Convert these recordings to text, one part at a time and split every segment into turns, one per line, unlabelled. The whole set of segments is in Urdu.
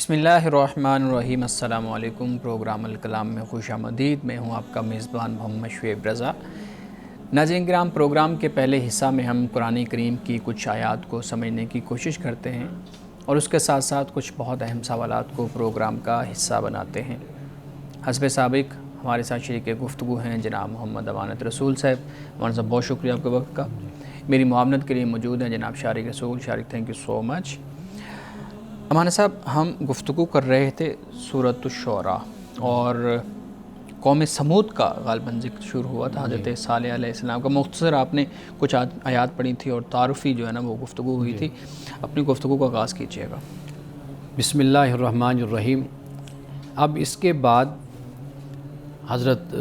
بسم اللہ الرحمن الرحیم۔ السلام علیکم۔ پروگرام الکلام میں خوش آمدید۔ میں ہوں آپ کا میزبان محمد شعیب رضا۔ ناظرین کرام، پروگرام کے پہلے حصہ میں ہم قرآن کریم کی کچھ آیات کو سمجھنے کی کوشش کرتے ہیں اور اس کے ساتھ ساتھ کچھ بہت اہم سوالات کو پروگرام کا حصہ بناتے ہیں۔ حسب سابق ہمارے ساتھ شریک گفتگو ہیں جناب محمد امانت رسول صاحب۔ امانت صاحب بہت شکریہ آپ کے وقت کا۔ میری معاونت کے لیے موجود ہیں جناب شارق رسول۔ شارق تھینک یو سو مچ۔ امانت صاحب، ہم گفتگو کر رہے تھے سورۃ الشعراء اور قوم سمود کا غالباً ذکر شروع ہوا تھا، حضرت صالح علیہ السلام کا۔ مختصر آپ نے کچھ آیات پڑھی تھی اور تعارفی جو ہے نا وہ گفتگو ہوئی تھی۔ اپنی گفتگو کا آغاز کیجیے گا۔
بسم اللہ الرحمن الرحیم۔ اب اس کے بعد حضرت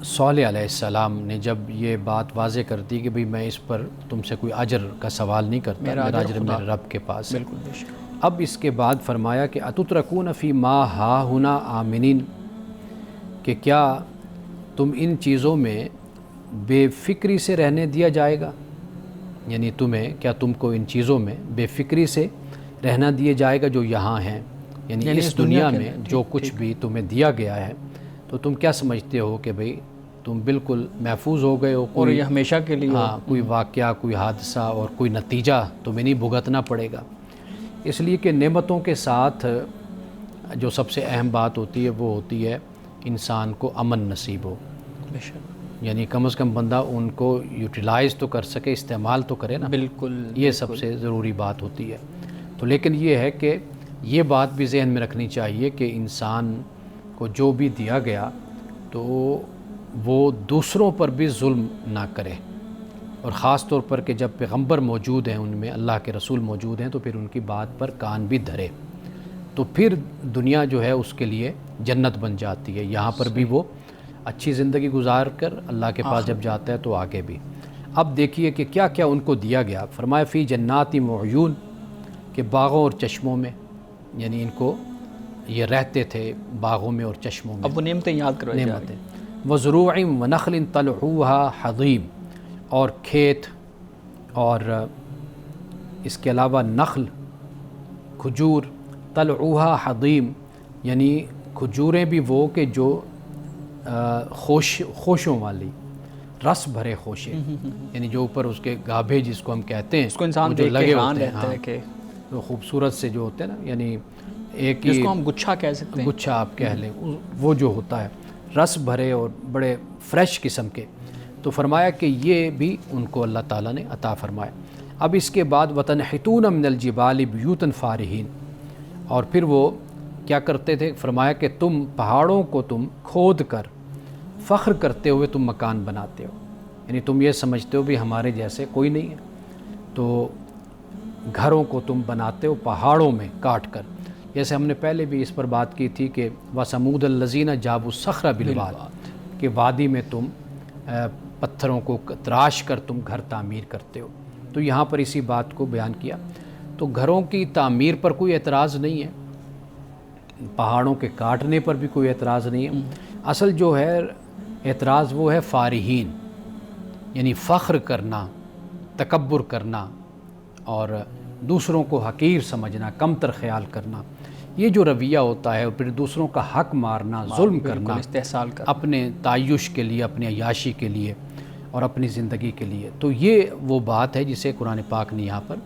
صالح علیہ السلام نے جب یہ بات واضح کر دی کہ بھئی میں اس پر تم سے کوئی اجر کا سوال نہیں کرتا، میرا اجر میرے رب کے پاس ہے۔
بالکل بے شک۔
اب اس کے بعد فرمایا کہ اتترکون فی ما ہاہنا آمنین، کہ کیا تم ان چیزوں میں بے فکری سے رہنے دیا جائے گا، یعنی کیا تم کو ان چیزوں میں بے فکری سے رہنا دیا جائے گا جو یہاں ہیں، یعنی اس دنیا میں جو کچھ بھی تمہیں دیا گیا ہے تو تم کیا سمجھتے ہو کہ بھئی تم بالکل محفوظ ہو گئے ہو،
اور یہ ہمیشہ کے لیے
کوئی واقعہ، کوئی حادثہ اور کوئی نتیجہ تمہیں نہیں بھگتنا پڑے گا۔ اس لیے کہ نعمتوں کے ساتھ جو سب سے اہم بات ہوتی ہے وہ ہوتی ہے انسان کو امن نصیب ہو، یعنی کم از کم بندہ ان کو یوٹیلائز تو کر سکے، استعمال تو کرے نا۔
بالکل،
یہ سب سے ضروری بات ہوتی ہے۔ تو لیکن یہ ہے کہ یہ بات بھی ذہن میں رکھنی چاہیے کہ انسان کو جو بھی دیا گیا تو وہ دوسروں پر بھی ظلم نہ کرے، اور خاص طور پر کہ جب پیغمبر موجود ہیں، ان میں اللہ کے رسول موجود ہیں، تو پھر ان کی بات پر کان بھی دھرے، تو پھر دنیا جو ہے اس کے لیے جنت بن جاتی ہے۔ یہاں پر بھی وہ اچھی زندگی گزار کر اللہ کے پاس جب جاتا ہے تو آگے بھی۔ اب دیکھیے کہ کیا کیا ان کو دیا گیا۔ فرمایا فی جنات وعیون، کہ باغوں اور چشموں میں، یعنی ان کو یہ رہتے تھے باغوں میں اور چشموں میں۔
اب وہ نعمتیں یاد کروائی جاتے ہیں۔
وزروع ونخل طلعوها حضیم، اور کھیت اور اس کے علاوہ نخل، کھجور، طلعوها حضیم، یعنی کھجوریں بھی وہ کہ جو خوشوں والی، رس بھرے خوشے، یعنی جو اوپر اس کے گابھے جس کو ہم کہتے ہیں،
اس کو انسان
جو
دیکھ
لگے
کے
ہوتے ہیں،
رہتا ہے کہ
وہ خوبصورت سے جو ہوتے ہیں نا، یعنی ایک
جس کو ہم گچھا کہہ سکتے ہیں،
گچھا آپ کہہ لیں، وہ جو ہوتا ہے رس بھرے اور بڑے فریش قسم کے۔ تو فرمایا کہ یہ بھی ان کو اللہ تعالیٰ نے عطا فرمایا۔ اب اس کے بعد وَتَنْحِتُونَ مِنَ الْجِبَالِ بُيُوتًا فَارِحِينَ، اور پھر وہ کیا کرتے تھے، فرمایا کہ تم پہاڑوں کو تم کھود کر فخر کرتے ہوئے تم مکان بناتے ہو، یعنی تم یہ سمجھتے ہو بھی ہمارے جیسے کوئی نہیں ہے، تو گھروں کو تم بناتے ہو پہاڑوں میں کاٹ کر۔ جیسے ہم نے پہلے بھی اس پر بات کی تھی کہ وَثَمُودَ الَّذِينَ جَابُوا الصَّخْرَ بِالْوَادِ، کہ وادی میں تم پتھروں کو تراش کر تم گھر تعمیر کرتے ہو۔ تو یہاں پر اسی بات کو بیان کیا۔ تو گھروں کی تعمیر پر کوئی اعتراض نہیں ہے، پہاڑوں کے کاٹنے پر بھی کوئی اعتراض نہیں ہے۔ اصل جو ہے اعتراض وہ ہے فارحین، یعنی فخر کرنا، تکبر کرنا اور دوسروں کو حقیر سمجھنا، کمتر خیال کرنا، یہ جو رویہ ہوتا ہے، اور پھر دوسروں کا حق مارنا، ظلم کرنا،
استحصال کرنا
اپنے تعیش کے لیے، اپنے عیاشی کے لیے اور اپنی زندگی کے لیے، تو یہ وہ بات ہے جسے قرآن پاک نے یہاں پر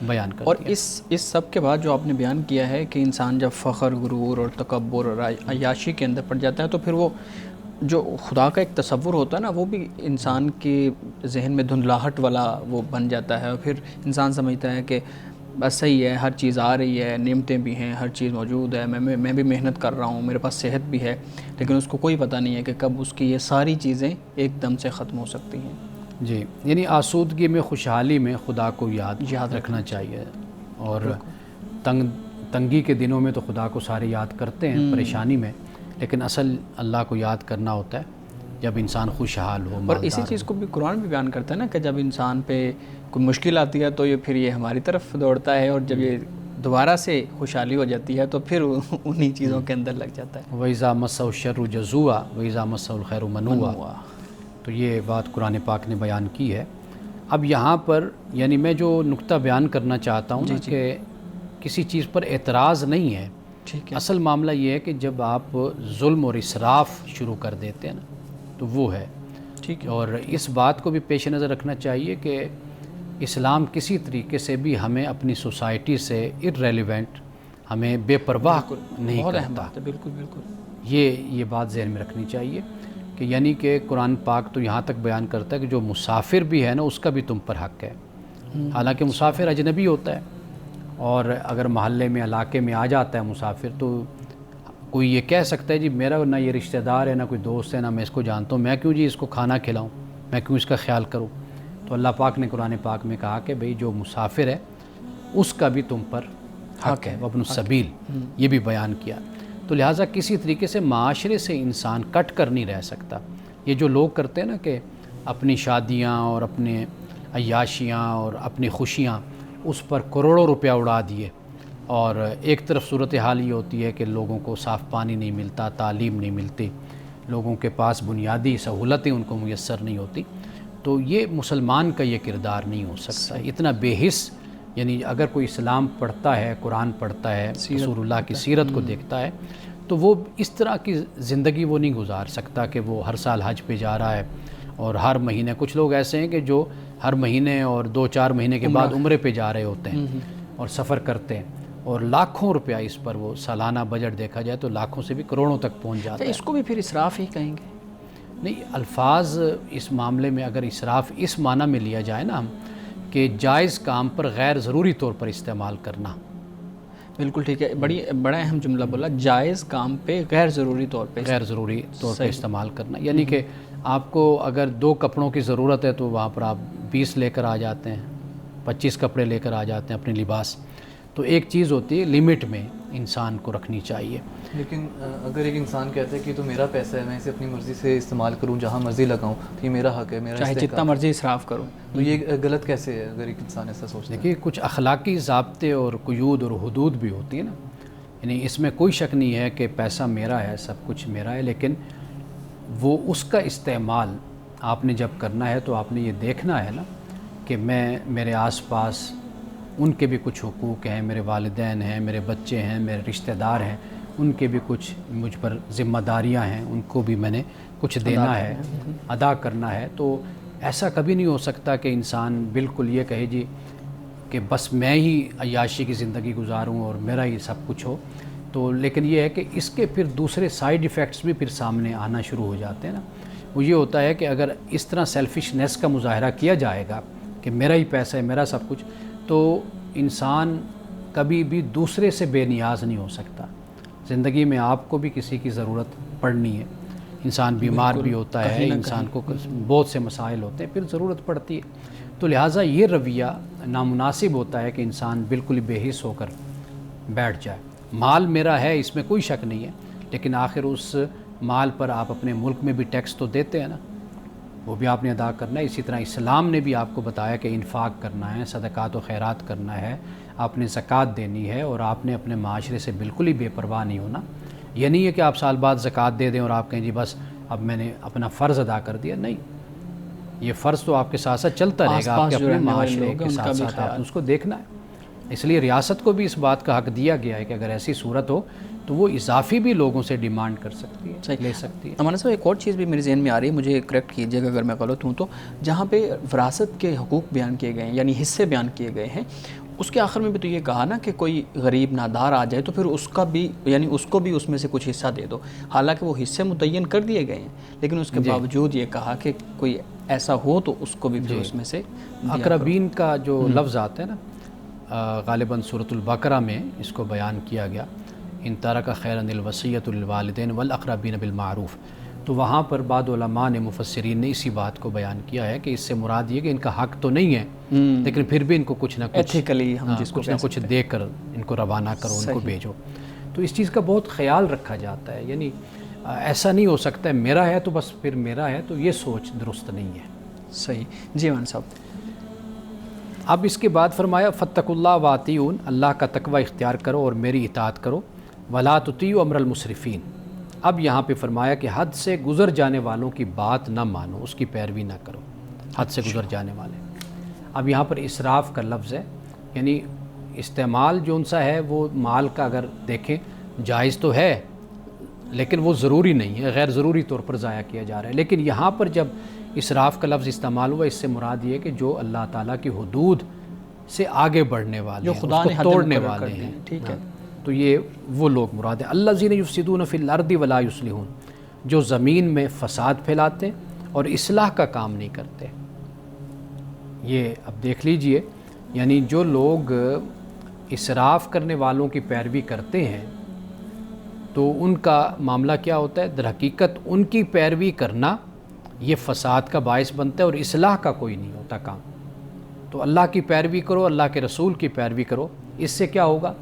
بیان کر دیا۔
اور اس سب کے بعد جو آپ نے بیان کیا ہے کہ انسان جب فخر، غرور اور تکبر اور عیاشی کے اندر پڑ جاتا ہے تو پھر وہ جو خدا کا ایک تصور ہوتا ہے نا، وہ بھی انسان کے ذہن میں دھندلاہٹ والا وہ بن جاتا ہے، اور پھر انسان سمجھتا ہے کہ بس صحیح ہے، ہر چیز آ رہی ہے، نعمتیں بھی ہیں، ہر چیز موجود ہے، میں بھی محنت کر رہا ہوں، میرے پاس صحت بھی ہے، لیکن اس کو کوئی پتہ نہیں ہے کہ کب اس کی یہ ساری چیزیں ایک دم سے ختم ہو سکتی ہیں۔
جی، یعنی آسودگی میں، خوشحالی میں خدا کو یاد رکھنا چاہیے، اور تنگی کے دنوں میں تو خدا کو سارے یاد کرتے ہیں، پریشانی میں، لیکن اصل اللہ کو یاد کرنا ہوتا ہے جب انسان خوشحال ہو،
اور اسی چیز کو بھی قرآن بھی بیان کرتا ہے نا کہ جب انسان پہ کوئی مشکل آتی ہے تو یہ ہماری طرف دوڑتا ہے، اور جب یہ دوبارہ سے خوشحالی ہو جاتی ہے تو پھر انہی چیزوں کے اندر لگ جاتا ہے۔
وَإِذَا مَسَّهُ الشَّرُّ جَزُوعًا وَإِذَا مَسَّهُ الْخَيْرُ مَنُوعًا، تو یہ بات قرآن پاک نے بیان کی ہے۔ اب یہاں پر یعنی میں جو نقطہ بیان کرنا چاہتا ہوں کہ کسی چیز پر اعتراض نہیں ہے،
ٹھیک ہے.
اصل معاملہ یہ ہے کہ جب آپ ظلم اور اسراف شروع کر دیتے ہیں نا تو وہ ہے.
ٹھیک ہے.
اور اس بات کو بھی پیش نظر رکھنا چاہیے کہ اسلام کسی طریقے سے بھی ہمیں اپنی سوسائٹی سے ارریلیونٹ، ہمیں بے پرواہ نہیں
بہت اہم
کرتا.
بات ہے. بالکل بالکل.
یہ بات ذہن میں رکھنی چاہیے کہ یعنی کہ قرآن پاک تو یہاں تک بیان کرتا ہے کہ جو مسافر بھی ہے نا اس کا بھی تم پر حق ہے. حالانکہ مسافر اجنبی ہوتا ہے، اور اگر محلے میں علاقے میں آ جاتا ہے مسافر تو کوئی یہ کہہ سکتا ہے جی میرا نہ یہ رشتہ دار ہے، نہ کوئی دوست ہے، نہ میں اس کو جانتا ہوں، میں کیوں جی اس کو کھانا کھلاؤں، میں کیوں اس کا خیال کروں. تو اللہ پاک نے قرآن پاک میں کہا کہ بھئی جو مسافر ہے اس کا بھی تم پر حق ہے، وابن السبیل، یہ بھی بیان کیا. تو لہٰذا کسی طریقے سے معاشرے سے انسان کٹ کر نہیں رہ سکتا. یہ جو لوگ کرتے ہیں نا کہ اپنی شادیاں اور اپنے عیاشیاں اور اپنی خوشیاں اس پر کروڑوں روپیہ اڑا دیے، اور ایک طرف صورتحال یہ ہوتی ہے کہ لوگوں کو صاف پانی نہیں ملتا، تعلیم نہیں ملتی، لوگوں کے پاس بنیادی سہولتیں ان کو میسر نہیں ہوتی. تو یہ مسلمان کا یہ کردار نہیں ہو سکتا. اتنا بے حس، یعنی اگر کوئی اسلام پڑھتا ہے، قرآن پڑھتا ہے، رسول اللہ کی سیرت کو دیکھتا ہے تو وہ اس طرح کی زندگی وہ نہیں گزار سکتا کہ وہ ہر سال حج پہ جا رہا ہے اور ہر مہینے، کچھ لوگ ایسے ہیں کہ جو ہر مہینے اور 2-4 مہینے کے بعد عمرے پہ جا رہے ہوتے ہیں اور سفر کرتے ہیں، اور لاکھوں روپیہ اس پر وہ سالانہ بجٹ دیکھا جائے تو لاکھوں سے بھی کروڑوں تک پہنچ جاتا ہے.
اس کو بھی پھر اسراف ہی کہیں گے؟
نہیں، الفاظ اس معاملے میں اگر اسراف اس معنی میں لیا جائے نا ہم کہ جائز کام پر غیر ضروری طور پر استعمال کرنا.
بالکل ٹھیک ہے. بڑا اہم جملہ بولا، جائز کام پہ غیر ضروری طور پہ
استعمال کرنا. یعنی کہ آپ کو اگر 2 کپڑوں کی ضرورت ہے تو وہاں پر آپ 20 لے کر آ جاتے ہیں، 25 کپڑے لے کر آ جاتے ہیں اپنے لباس. تو ایک چیز ہوتی ہے لمٹ میں انسان کو رکھنی چاہیے.
لیکن اگر ایک انسان کہتا ہے کہ تو میرا پیسہ ہے، میں اسے اپنی مرضی سے استعمال کروں، جہاں مرضی لگاؤں، تو یہ میرا حق ہے، میرا
چاہے جتنا مرضی اسراف کروں،
تو یہ غلط کیسے ہے اگر ایک انسان ایسا سوچتا ہے؟
دیکھیے کچھ اخلاقی ضابطے اور قیود اور حدود بھی ہوتی ہیں نا. یعنی اس میں کوئی شک نہیں ہے کہ پیسہ میرا ہے، سب کچھ میرا ہے، لیکن وہ اس کا استعمال آپ نے جب کرنا ہے تو آپ نے یہ دیکھنا ہے نا کہ میرے آس پاس ان کے بھی کچھ حقوق ہیں، میرے والدین ہیں، میرے بچے ہیں، میرے رشتہ دار ہیں، ان کے بھی کچھ مجھ پر ذمہ داریاں ہیں، ان کو بھی میں نے کچھ دینا ہے، ادا کرنا ہے. تو ایسا کبھی نہیں ہو سکتا کہ انسان بالکل یہ کہے جی کہ بس میں ہی عیاشی کی زندگی گزاروں اور میرا ہی سب کچھ ہو. تو لیکن یہ ہے کہ اس کے پھر دوسرے سائیڈ ایفیکٹس بھی پھر سامنے آنا شروع ہو جاتے ہیں نا. وہ یہ ہوتا ہے کہ اگر اس طرح سیلفشنیس کا مظاہرہ کیا جائے گا کہ میرا ہی پیسہ ہے، میرا سب کچھ، تو انسان کبھی بھی دوسرے سے بے نیاز نہیں ہو سکتا. زندگی میں آپ کو بھی کسی کی ضرورت پڑنی ہے، انسان بیمار بھی ہوتا ہے، انسان کو بہت سے مسائل ہوتے ہیں، پھر ضرورت پڑتی ہے. تو لہٰذا یہ رویہ نامناسب ہوتا ہے کہ انسان بالکل بے حس ہو کر بیٹھ جائے. مال میرا ہے، اس میں کوئی شک نہیں ہے، لیکن آخر اس مال پر آپ اپنے ملک میں بھی ٹیکس تو دیتے ہیں نا، وہ بھی آپ نے ادا کرنا ہے. اسی طرح اسلام نے بھی آپ کو بتایا کہ انفاق کرنا ہے، صدقات و خیرات کرنا ہے، آپ نے زکوٰۃ دینی ہے، اور آپ نے اپنے معاشرے سے بالکل ہی بے پرواہ نہیں ہونا. یہ نہیں ہے کہ آپ سال بعد زکوٰۃ دے دیں اور آپ کہیں جی بس اب میں نے اپنا فرض ادا کر دیا. نہیں، یہ فرض تو آپ کے ساتھ ساتھ چلتا رہے گا، آپ کے اپنے معاشرے کے ساتھ ساتھ آپ اس کو دیکھنا ہے. اس لیے ریاست کو بھی اس بات کا حق دیا گیا ہے کہ اگر ایسی صورت ہو تو وہ اضافی بھی لوگوں سے ڈیمانڈ کر سکتی ہے، لے سکتی ہے.
ہمارے صاحب ایک اور چیز بھی میرے ذہن میں آ رہی ہے، مجھے کریکٹ کیجیے گا اگر میں غلط ہوں تو، جہاں پہ وراثت کے حقوق بیان کیے گئے ہیں، یعنی حصے بیان کیے گئے ہیں، اس کے آخر میں بھی تو یہ کہا نا کہ کوئی غریب نادار آ جائے تو پھر اس کا بھی، یعنی اس کو بھی اس میں سے کچھ حصہ دے دو. حالانکہ وہ حصے متعین کر دیے گئے ہیں، لیکن اس کے باوجود یہ کہا کہ کوئی ایسا ہو تو اس کو بھی پھر اس میں سے
اقربین کا جو لفظ آتا ہے نا، غالباً سورۃ البقرہ میں اس کو بیان کیا گیا، ان ترک خیرا الوصیۃ للوالدین والاقربین بالمعروف. تو وہاں پر بعض علماء نے، مفسرین نے اسی بات کو بیان کیا ہے کہ اس سے مراد یہ کہ ان کا حق تو نہیں ہے، لیکن پھر بھی ان کو کچھ نہ کچھ دے کر ان کو روانہ کرو، ان کو بھیجو. تو اس چیز کا بہت خیال رکھا جاتا ہے. یعنی ایسا نہیں ہو سکتا ہے میرا ہے تو بس پھر میرا ہے، تو یہ سوچ درست نہیں ہے.
صحیح. جی مان صاحب.
اب اس کے بعد فرمایا فاتقوا اللہ واطیعون، اللہ کا تقوی اختیار کرو اور میری اطاعت کرو، ولا تطیعوا امر المسرفین. اب یہاں پہ فرمایا کہ حد سے گزر جانے والوں کی بات نہ مانو، اس کی پیروی نہ کرو، حد سے گزر جانے والے. اب یہاں پر اسراف کا لفظ ہے، یعنی استعمال جو ان سا ہے وہ مال کا اگر دیکھیں جائز تو ہے لیکن وہ ضروری نہیں ہے، غیر ضروری طور پر ضائع کیا جا رہا ہے۔ لیکن یہاں پر جب اسراف کا لفظ استعمال ہوا، اس سے مراد یہ ہے کہ جو اللہ تعالیٰ کی حدود سے آگے بڑھنے والے
جو
ہیں،
خدا
اس
نے
کو
حد
توڑنے
مقرر کر
والے
دی
ہیں،
ٹھیک ہے۔
تو یہ وہ لوگ مراد ہیں، الذین یفسدون فی الارض ولا یصلحون، جو زمین میں فساد پھیلاتے ہیں اور اصلاح کا کام نہیں کرتے۔ یہ اب دیکھ لیجئے، یعنی جو لوگ اسراف کرنے والوں کی پیروی کرتے ہیں تو ان کا معاملہ کیا ہوتا ہے؟ در حقیقت ان کی پیروی کرنا یہ فساد کا باعث بنتا ہے اور اصلاح کا کوئی نہیں ہوتا کام۔ تو اللہ کی پیروی کرو، اللہ کے رسول کی پیروی کرو، اس سے کیا ہوگا؟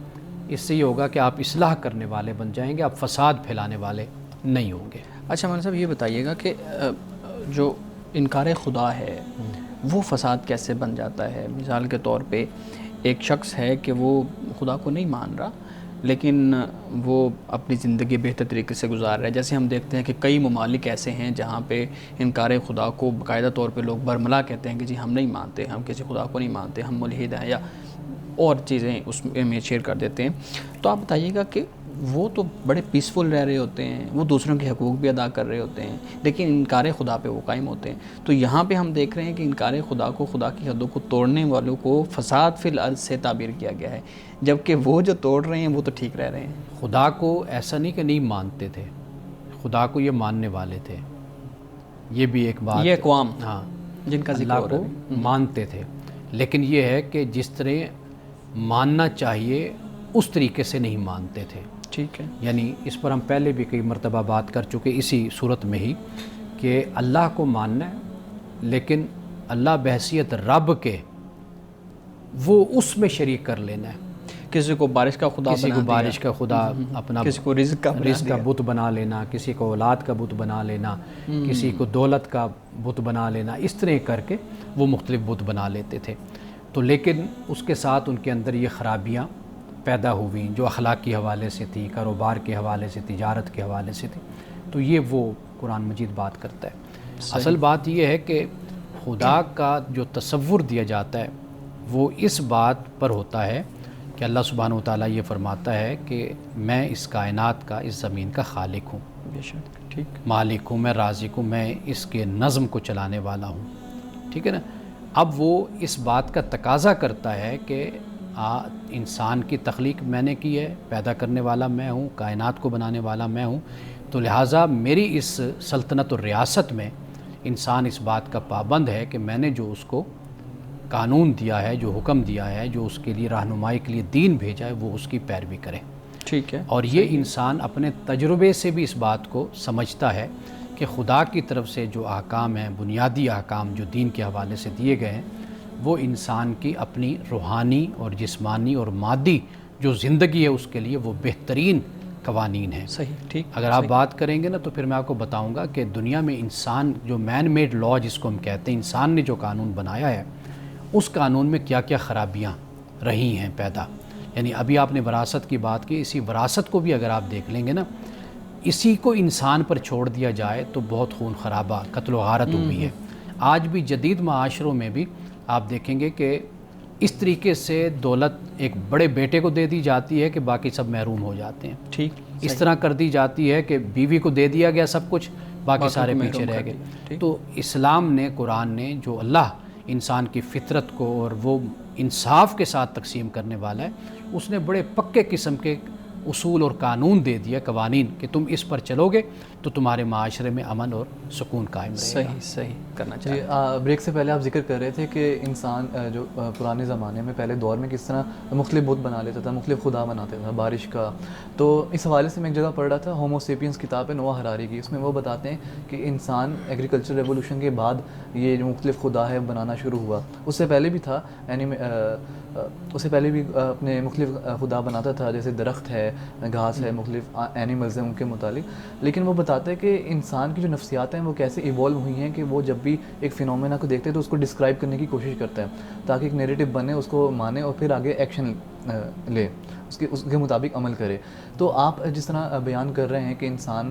اس سے یہ ہوگا کہ آپ اصلاح کرنے والے بن جائیں گے، آپ فساد پھیلانے والے نہیں ہوں گے۔
اچھا مولانا صاحب یہ بتائیے گا کہ جو انکار خدا ہے وہ فساد کیسے بن جاتا ہے؟ مثال کے طور پہ ایک شخص ہے کہ وہ خدا کو نہیں مان رہا لیکن وہ اپنی زندگی بہتر طریقے سے گزار رہا ہے۔ جیسے ہم دیکھتے ہیں کہ کئی ممالک ایسے ہیں جہاں پہ انکار خدا کو باقاعدہ طور پہ لوگ برملا کہتے ہیں کہ جی ہم نہیں مانتے، ہم کسی خدا کو نہیں مانتے، ہم ملحد ہیں، یا اور چیزیں اس میں شیئر کر دیتے ہیں۔ تو آپ بتائیے گا کہ وہ تو بڑے پیسفل رہ رہے ہوتے ہیں، وہ دوسروں کے حقوق بھی ادا کر رہے ہوتے ہیں، لیکن انکار خدا پہ وہ قائم ہوتے ہیں۔ تو یہاں پہ ہم دیکھ رہے ہیں کہ انکار خدا کو، خدا کی حدوں کو توڑنے والوں کو فساد فی الارض سے تعبیر کیا گیا ہے، جبکہ وہ جو توڑ رہے ہیں وہ تو ٹھیک رہ رہے ہیں۔
خدا کو ایسا نہیں کہ نہیں مانتے تھے، خدا کو یہ ماننے والے تھے، یہ بھی ایک بات،
یہ اقوام
ہاں
جن کا ذکر
اللہ
ہو رہا
کو
ہے۔
مانتے تھے، لیکن یہ ہے کہ جس طرح ماننا چاہیے اس طریقے سے نہیں مانتے تھے۔
ٹھیک ہے،
یعنی اس پر ہم پہلے بھی کئی مرتبہ بات کر چکے اسی صورت میں ہی، کہ اللہ کو ماننا ہے لیکن اللہ بحیثیت رب کے وہ اس میں شریک کر لینا ہے۔
کسی کو بارش کا خدا
کسی
بنا
کو
دیا،
بارش کا خدا اپنا،
کسی کو رزق کا بنا
رزق کا بت بنا لینا، کسی کو اولاد کا بت بنا لینا، کسی کو دولت کا بت بنا لینا، اس طرح کر کے وہ مختلف بت بنا لیتے تھے۔ تو لیکن اس کے ساتھ ان کے اندر یہ خرابیاں پیدا ہوئیں جو اخلاق کے حوالے سے تھی، کاروبار کے حوالے سے، تجارت کے حوالے سے تھی۔ تو یہ وہ قرآن مجید بات کرتا ہے۔ اصل بات یہ ہے کہ خدا کا جو تصور دیا جاتا ہے وہ اس بات پر ہوتا ہے کہ اللہ سبحانہ و تعالیٰ یہ فرماتا ہے کہ میں اس کائنات کا، اس زمین کا خالق ہوں،
بے شک، ٹھیک،
مالک ہوں، میں رازق ہوں، میں اس کے نظم کو چلانے والا ہوں، ٹھیک ہے نا۔ اب وہ اس بات کا تقاضا کرتا ہے کہ انسان کی تخلیق میں نے کی ہے، پیدا کرنے والا میں ہوں، کائنات کو بنانے والا میں ہوں، تو لہٰذا میری اس سلطنت اور ریاست میں انسان اس بات کا پابند ہے کہ میں نے جو اس کو قانون دیا ہے، جو حکم دیا ہے، جو اس کے لیے رہنمائی کے لیے دین بھیجا ہے، وہ اس کی پیروی کرے۔
ٹھیک ہے،
اور یہ انسان اپنے تجربے سے بھی اس بات کو سمجھتا ہے کہ خدا کی طرف سے جو احکام ہیں، بنیادی احکام جو دین کے حوالے سے دیے گئے ہیں، وہ انسان کی اپنی روحانی اور جسمانی اور مادی جو زندگی ہے اس کے لیے وہ بہترین قوانین ہیں۔
صحیح، ٹھیک۔
اگر آپ بات کریں گے نا تو پھر میں آپ کو بتاؤں گا کہ دنیا میں انسان جو مین میڈ لا جس کو ہم کہتے ہیں، انسان نے جو قانون بنایا ہے اس قانون میں کیا کیا خرابیاں رہی ہیں پیدا۔ یعنی ابھی آپ نے وراثت کی بات کی، اسی وراثت کو بھی اگر آپ دیکھ لیں گے نا، اسی کو انسان پر چھوڑ دیا جائے تو بہت خون خرابہ، قتل و غارت ہوئی ہے۔ آج بھی جدید معاشروں میں بھی آپ دیکھیں گے کہ اس طریقے سے دولت ایک بڑے بیٹے کو دے دی جاتی ہے کہ باقی سب محروم ہو جاتے ہیں،
ٹھیک،
اس طرح کر دی جاتی ہے کہ بیوی کو دے دیا گیا سب کچھ، باقی سارے پیچھے رہ گئے۔ تو اسلام نے، قرآن نے، جو اللہ انسان کی فطرت کو اور وہ انصاف کے ساتھ تقسیم کرنے والا ہے، اس نے بڑے پکے قسم کے اصول اور قانون دے دیا، قوانین، کہ تم اس پر چلو گے تو تمہارے معاشرے میں امن اور سکون قائم رہے گا۔
صحیح، صحیح کرنا
جی،
چاہیے۔
بریک سے پہلے آپ ذکر کر رہے تھے کہ انسان جو پرانے زمانے میں پہلے دور میں کس طرح مختلف بت بنا لیتا تھا، مختلف خدا بناتا تھا، بارش کا۔ تو اس حوالے سے میں ایک جگہ پڑھ رہا تھا، ہومو سیپینس کتاب ہے نوح ہراری کی، اس میں وہ بتاتے ہیں کہ انسان ایگریکلچر ریولوشن کے بعد یہ جو مختلف خدا ہے بنانا شروع ہوا۔ اس سے پہلے بھی تھا، یعنی اس سے پہلے بھی اپنے مختلف خدا بناتا تھا، جیسے درخت ہے، گھاس ہے، مختلف اینیملز ہیں ان کے متعلق۔ لیکن وہ بتاتے ہیں کہ انسان کی جو نفسیات ہیں وہ کیسے ایوالو ہوئی ہیں کہ وہ جب بھی ایک فینومینا کو دیکھتے ہیں تو اس کو ڈسکرائب کرنے کی کوشش کرتا ہے تاکہ ایک نیریٹو بنے، اس کو مانے اور پھر آگے ایکشن لے۔ اس کے مطابق عمل کرے. تو آپ جس طرح بیان کر رہے ہیں کہ انسان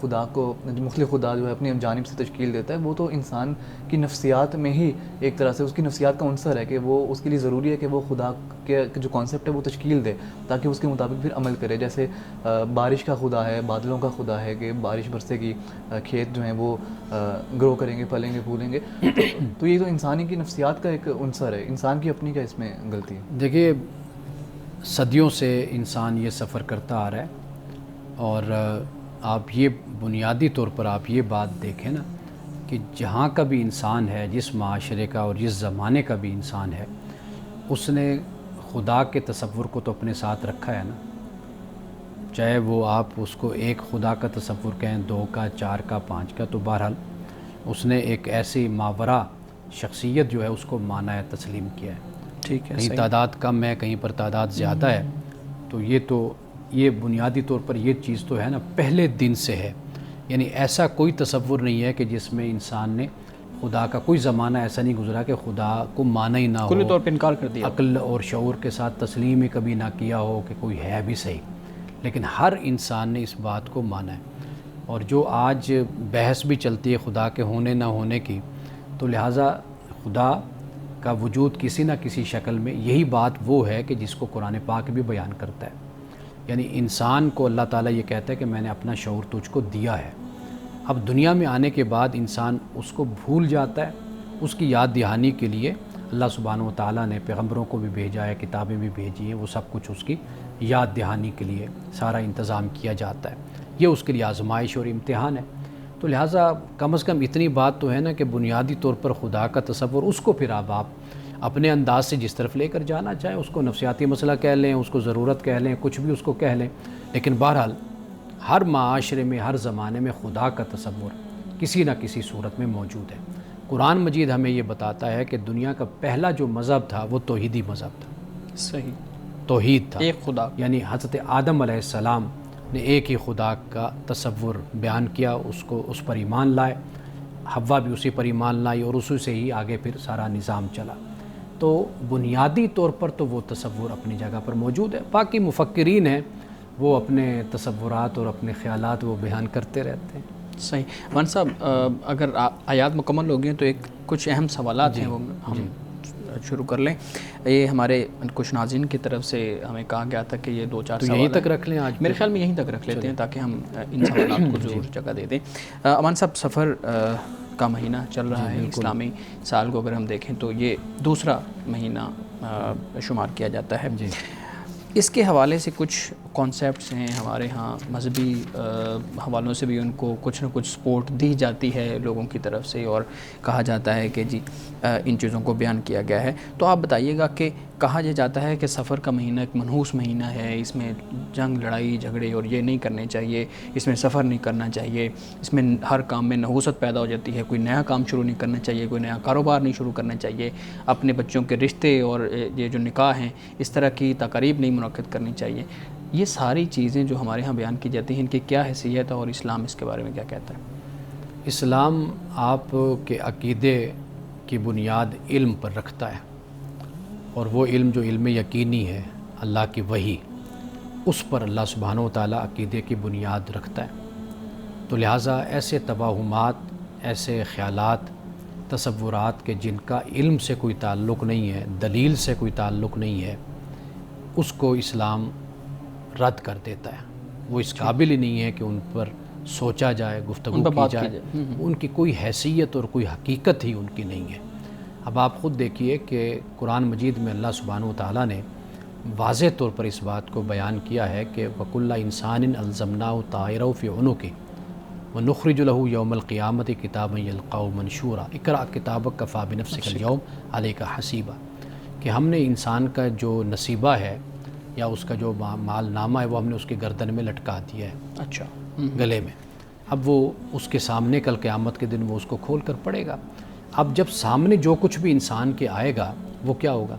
خدا کو مختلف خدا جو ہے اپنی جانب سے تشکیل دیتا ہے، وہ تو انسان کی نفسیات میں ہی ایک طرح سے اس کی نفسیات کا عنصر ہے کہ وہ اس کے لیے ضروری ہے کہ وہ خدا کے جو کانسیپٹ ہے وہ تشکیل دے تاکہ اس کے مطابق پھر عمل کرے. جیسے بارش کا خدا ہے، بادلوں کا خدا ہے کہ بارش برسے گی، کھیت جو ہیں وہ گرو کریں گے، پھلیں گے، پھولیں گے. تو یہ تو انسانی کی نفسیات کا ایک عنصر ہے. انسان کی اپنی کیا اس میں غلطی ہے؟
دیکھیے، صدیوں سے انسان یہ سفر کرتا آ رہا ہے، اور آپ یہ بنیادی طور پر آپ یہ بات دیکھیں نا کہ جہاں کا بھی انسان ہے، جس معاشرے کا اور جس زمانے کا بھی انسان ہے، اس نے خدا کے تصور کو تو اپنے ساتھ رکھا ہے نا. چاہے وہ آپ اس کو ایک خدا کا تصور کہیں، 2 کا، 4 کا، 5 کا، تو بہرحال اس نے ایک ایسی ماورا شخصیت جو ہے اس کو مانا ہے، تسلیم کیا ہے.
ٹھیک ہے،
کہیں تعداد کم ہے، کہیں پر تعداد زیادہ ہے. تو یہ بنیادی طور پر یہ چیز تو ہے نا پہلے دن سے ہے. یعنی ایسا کوئی تصور نہیں ہے کہ جس میں انسان نے خدا کا کوئی زمانہ ایسا نہیں گزرا کہ خدا کو مانا ہی نہ ہو،
کلی طور پہ انکار کر دیا،
عقل اور شعور کے ساتھ تسلیم ہی کبھی نہ کیا ہو کہ کوئی ہے بھی صحیح. لیکن ہر انسان نے اس بات کو مانا ہے. اور جو آج بحث بھی چلتی ہے خدا کے ہونے نہ ہونے کی، تو لہٰذا خدا کا وجود کسی نہ کسی شکل میں، یہی بات وہ ہے کہ جس کو قرآن پاک بھی بیان کرتا ہے. یعنی انسان کو اللہ تعالیٰ یہ کہتا ہے کہ میں نے اپنا شعور تجھ کو دیا ہے. اب دنیا میں آنے کے بعد انسان اس کو بھول جاتا ہے. اس کی یاد دہانی کے لیے اللہ سبحانہ و تعالیٰ نے پیغمبروں کو بھی بھیجا ہے، کتابیں بھی بھیجی ہیں، وہ سب کچھ اس کی یاد دہانی کے لیے سارا انتظام کیا جاتا ہے. یہ اس کے لیے آزمائش اور امتحان ہے. تو لہٰذا کم از کم اتنی بات تو ہے نا کہ بنیادی طور پر خدا کا تصور، اس کو پھر آپ اپنے انداز سے جس طرف لے کر جانا چاہیں، اس کو نفسیاتی مسئلہ کہہ لیں، اس کو ضرورت کہہ لیں، کچھ بھی اس کو کہہ لیں، لیکن بہرحال ہر معاشرے میں، ہر زمانے میں خدا کا تصور کسی نہ کسی صورت میں موجود ہے. قرآن مجید ہمیں یہ بتاتا ہے کہ دنیا کا پہلا جو مذہب تھا وہ توحیدی مذہب تھا.
صحیح،
توحید تھا،
ایک خدا.
یعنی حضرت آدم علیہ السلام نے ایک ہی خدا کا تصور بیان کیا، اس پر ایمان لائے. حوا بھی اسی پر ایمان لائی اور اسی سے ہی آگے پھر سارا نظام چلا. تو بنیادی طور پر تو وہ تصور اپنی جگہ پر موجود ہے. باقی مفکرین ہیں، وہ اپنے تصورات اور اپنے خیالات وہ بیان کرتے رہتے ہیں.
صحیح. مان صاحب، اگر آیات مکمل ہو گئی تو کچھ اہم سوالات ہیں وہ ہم شروع کر لیں. یہ ہمارے کچھ ناظرین کی طرف سے ہمیں کہا گیا تھا کہ یہ 2-4 سوال
یہیں تک رکھ لیں. آج
میرے خیال میں یہیں تک رکھ لیتے ہیں تاکہ ہم ان سوالات کو ضرور جگہ دے دیں. امان صاحب، سفر کا مہینہ چل رہا ہے. اسلامی سال کو اگر ہم دیکھیں تو یہ دوسرا مہینہ شمار کیا جاتا ہے. اس کے حوالے سے کچھ کانسیپٹس ہیں ہمارے ہاں، مذہبی حوالوں سے بھی ان کو کچھ نہ کچھ سپورٹ دی جاتی ہے لوگوں کی طرف سے، اور کہا جاتا ہے کہ جی ان چیزوں کو بیان کیا گیا ہے. تو آپ بتائیے گا کہ کہا یہ جاتا ہے کہ سفر کا مہینہ ایک منحوس مہینہ ہے، اس میں جنگ، لڑائی جھگڑے اور یہ نہیں کرنے چاہیے، اس میں سفر نہیں کرنا چاہیے، اس میں ہر کام میں نحوست پیدا ہو جاتی ہے، کوئی نیا کام شروع نہیں کرنا چاہیے، کوئی نیا کاروبار نہیں شروع کرنا چاہیے، اپنے بچوں کے رشتے اور یہ جو نکاح ہیں اس طرح کی تقاریب نہیں منعقد کرنی چاہیے. یہ ساری چیزیں جو ہمارے ہاں بیان کی جاتی ہیں، ان کی کیا حیثیت ہے اور اسلام اس کے بارے میں کیا کہتا ہے؟
اسلام آپ کے عقیدے کی بنیاد علم پر رکھتا ہے، اور وہ علم جو علم یقینی ہے، اللہ کی وحی، اس پر اللہ سبحانہ و تعالیٰ عقیدے کی بنیاد رکھتا ہے. تو لہٰذا ایسے توہمات، ایسے خیالات، تصورات کے جن کا علم سے کوئی تعلق نہیں ہے، دلیل سے کوئی تعلق نہیں ہے، اس کو اسلام رد کر دیتا ہے. وہ اس قابل ہی نہیں ہے کہ ان پر سوچا جائے، گفتگو کی جائے. ان کی کوئی حیثیت اور کوئی حقیقت ہی ان کی نہیں ہے. اب آپ خود دیکھیے کہ قرآن مجید میں اللہ سبحانہ و تعالیٰ نے واضح طور پر اس بات کو بیان کیا ہے کہ وَكُلَّ إِنسَانٍ أَلْزَمْنَاهُ طَائِرَهُ فِي عُنُقِهِ وَنُخْرِجُ لَهُ يَوْمَ الْقِيَامَةِ كِتَابًا يَلْقَاهُ مَنشُورًا اقرأ كِتَابَكَ كَفَىٰ بِنَفْسِكَ الْيَوْمَ عَلَيْكَ حَسِيبًا. کہ ہم نے انسان کا جو نصیبہ ہے یا اس کا جو مال نامہ ہے وہ ہم نے اس کی گردن میں لٹکا دیا ہے.
اچھا،
گلے میں. اب وہ اس کے سامنے کل قیامت کے دن وہ اس کو کھول کر پڑھے گا. اب جب سامنے جو کچھ بھی انسان کے آئے گا وہ کیا ہوگا؟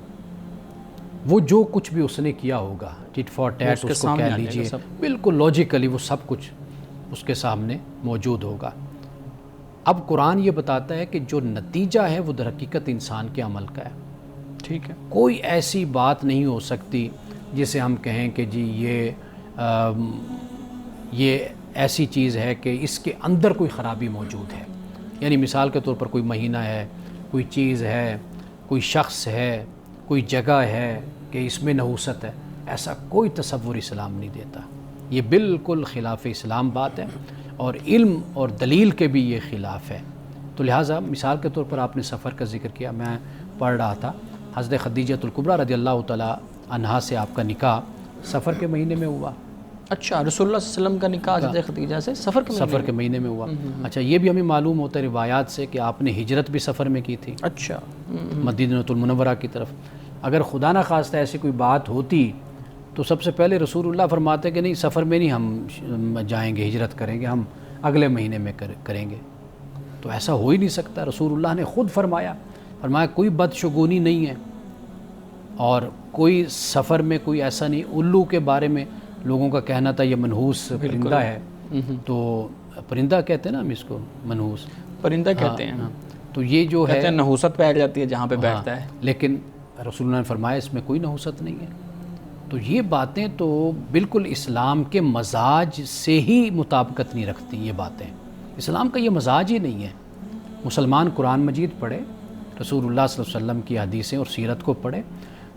وہ جو کچھ بھی اس نے کیا ہوگا، ٹٹ فار ٹیٹ اس کو کہہ لیجئے، بالکل لاجیکلی وہ سب کچھ اس کے سامنے موجود ہوگا. اب قرآن یہ بتاتا ہے کہ جو نتیجہ ہے وہ در حقیقت انسان کے عمل کا ہے.
ٹھیک ہے.
کوئی ایسی بات نہیں ہو سکتی جسے ہم کہیں کہ جی یہ ایسی چیز ہے کہ اس کے اندر کوئی خرابی موجود ہے. یعنی مثال کے طور پر کوئی مہینہ ہے، کوئی چیز ہے، کوئی شخص ہے، کوئی جگہ ہے کہ اس میں نحوست ہے، ایسا کوئی تصور اسلام نہیں دیتا. یہ بالکل خلاف اسلام بات ہے، اور علم اور دلیل کے بھی یہ خلاف ہے. تو لہٰذا مثال کے طور پر آپ نے سفر کا ذکر کیا، میں پڑھ رہا تھا حضرت خدیجۃ الکبریٰ رضی اللہ تعالی عنہا سے آپ کا نکاح سفر کے مہینے میں ہوا.
اچھا، رسول اللہ صلی اللہ علیہ وسلم کا نکاح حضرت خدیجہ سے سفر کے
مہینے میں ہوا. اچھا، یہ بھی ہمیں معلوم ہوتا ہے روایات سے کہ آپ نے ہجرت بھی سفر میں کی تھی.
اچھا،
مدینہ المنورہ کی طرف. اگر خدا نہ خواستہ ایسی کوئی بات ہوتی تو سب سے پہلے رسول اللہ فرماتے کہ نہیں، سفر میں نہیں ہم جائیں گے، ہجرت کریں گے، ہم اگلے مہینے میں کریں گے. تو ایسا ہو ہی نہیں سکتا. رسول اللہ نے خود فرمایا کوئی بدشگونی نہیں ہے، اور کوئی سفر میں کوئی ایسا نہیں. الو کے بارے میں لوگوں کا کہنا تھا یہ منحوس پرندہ ہے، تو پرندہ کہتے ہیں نا ہم اس کو، منحوس
پرندہ کہتے ہیں.
تو یہ جو ہے
نحوست پائی جاتی ہے جہاں پہ بیٹھتا ہے،
لیکن رسول اللہ نے فرمایا اس میں کوئی نحوست نہیں ہے. تو یہ باتیں تو بالکل اسلام کے مزاج سے ہی مطابقت نہیں رکھتی. یہ باتیں اسلام کا یہ مزاج ہی نہیں ہے. مسلمان قرآن مجید پڑھے، رسول اللہ صلی اللہ علیہ وسلم کی حدیثیں اور سیرت کو پڑھے،